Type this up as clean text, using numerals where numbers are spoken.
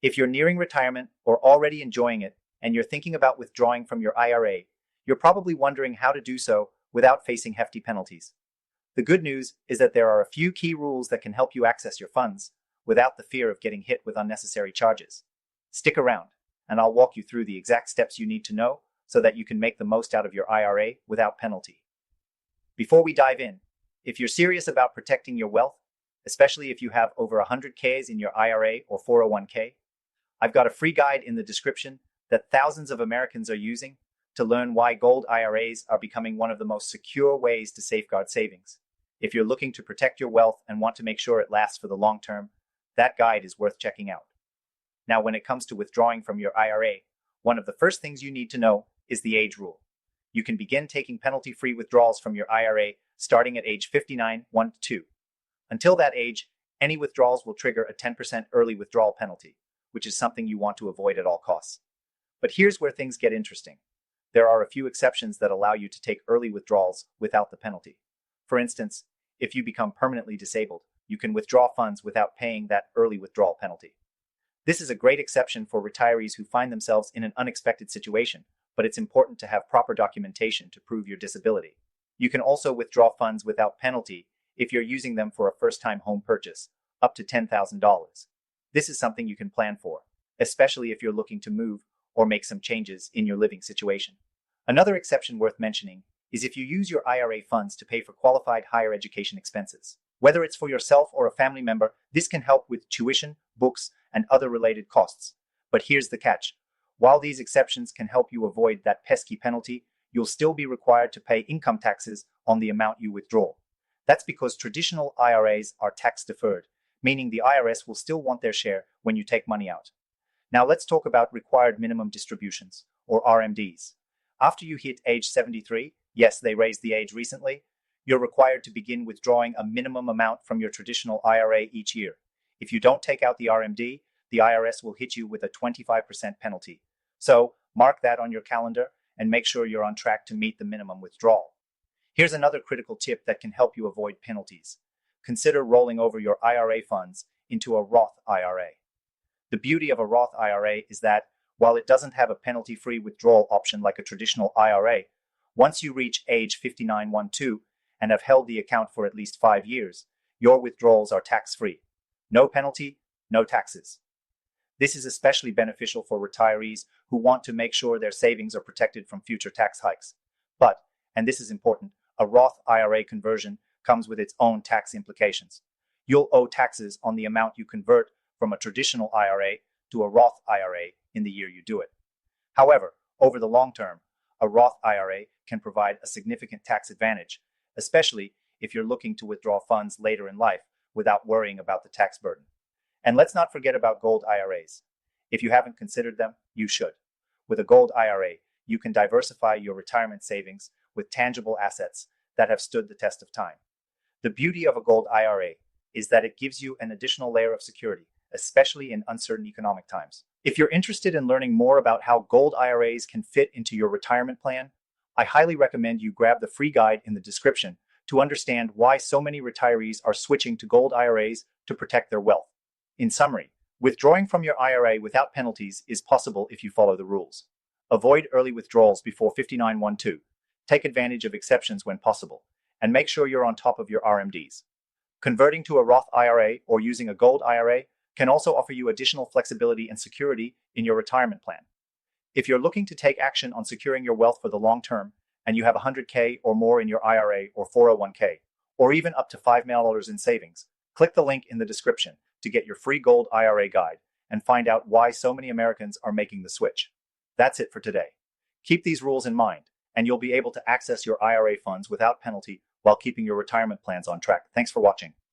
If you're nearing retirement or already enjoying it, and you're thinking about withdrawing from your IRA, you're probably wondering how to do so without facing hefty penalties. The good news is that there are a few key rules that can help you access your funds without the fear of getting hit with unnecessary charges. Stick around, and I'll walk you through the exact steps you need to know so that you can make the most out of your IRA without penalty. Before we dive in, if you're serious about protecting your wealth, especially if you have over 100Ks in your IRA or 401k, I've got a free guide in the description that thousands of Americans are using to learn why gold IRAs are becoming one of the most secure ways to safeguard savings. If you're looking to protect your wealth and want to make sure it lasts for the long term, that guide is worth checking out. Now, when it comes to withdrawing from your IRA, one of the first things you need to know is the age rule. You can begin taking penalty-free withdrawals from your IRA starting at age 59, 1 to 2. Until that age, any withdrawals will trigger a 10% early withdrawal penalty, which is something you want to avoid at all costs. But here's where things get interesting. There are a few exceptions that allow you to take early withdrawals without the penalty. For instance, if you become permanently disabled, you can withdraw funds without paying that early withdrawal penalty. This is a great exception for retirees who find themselves in an unexpected situation, but it's important to have proper documentation to prove your disability. You can also withdraw funds without penalty if you're using them for a first-time home purchase, up to $10,000. This is something you can plan for, especially if you're looking to move or make some changes in your living situation. Another exception worth mentioning is if you use your IRA funds to pay for qualified higher education expenses. Whether it's for yourself or a family member, this can help with tuition, books, and other related costs. But here's the catch. While these exceptions can help you avoid that pesky penalty, you'll still be required to pay income taxes on the amount you withdraw. That's because traditional IRAs are tax deferred, meaning the IRS will still want their share when you take money out. Now let's talk about required minimum distributions, or RMDs. After you hit age 73, yes, they raised the age recently, you're required to begin withdrawing a minimum amount from your traditional IRA each year. If you don't take out the RMD, the IRS will hit you with a 25% penalty. So mark that on your calendar and make sure you're on track to meet the minimum withdrawal. Here's another critical tip that can help you avoid penalties. Consider rolling over your IRA funds into a Roth IRA. The beauty of a Roth IRA is that, while it doesn't have a penalty-free withdrawal option like a traditional IRA, once you reach age 59-12 and have held the account for at least 5 years, your withdrawals are tax-free. No penalty, no taxes. This is especially beneficial for retirees who want to make sure their savings are protected from future tax hikes. But, and this is important, a Roth IRA conversion comes with its own tax implications. You'll owe taxes on the amount you convert from a traditional IRA to a Roth IRA in the year you do it. However, over the long term, a Roth IRA can provide a significant tax advantage, especially if you're looking to withdraw funds later in life without worrying about the tax burden. And let's not forget about Gold IRAs. If you haven't considered them, you should. With a Gold IRA, you can diversify your retirement savings with tangible assets that have stood the test of time. The beauty of a Gold IRA is that it gives you an additional layer of security, especially in uncertain economic times. If you're interested in learning more about how Gold IRAs can fit into your retirement plan, I highly recommend you grab the free guide in the description to understand why so many retirees are switching to Gold IRAs to protect their wealth. In summary, withdrawing from your IRA without penalties is possible if you follow the rules. Avoid early withdrawals before 59-12. Take advantage of exceptions when possible, and make sure you're on top of your RMDs. Converting to a Roth IRA or using a Gold IRA can also offer you additional flexibility and security in your retirement plan. If you're looking to take action on securing your wealth for the long term, and you have 100K or more in your IRA or 401k, or even up to $5 million in savings, click the link in the description to get your free Gold IRA guide and find out why so many Americans are making the switch. That's it for today. Keep these rules in mind, and you'll be able to access your IRA funds without penalty while keeping your retirement plans on track. Thanks for watching.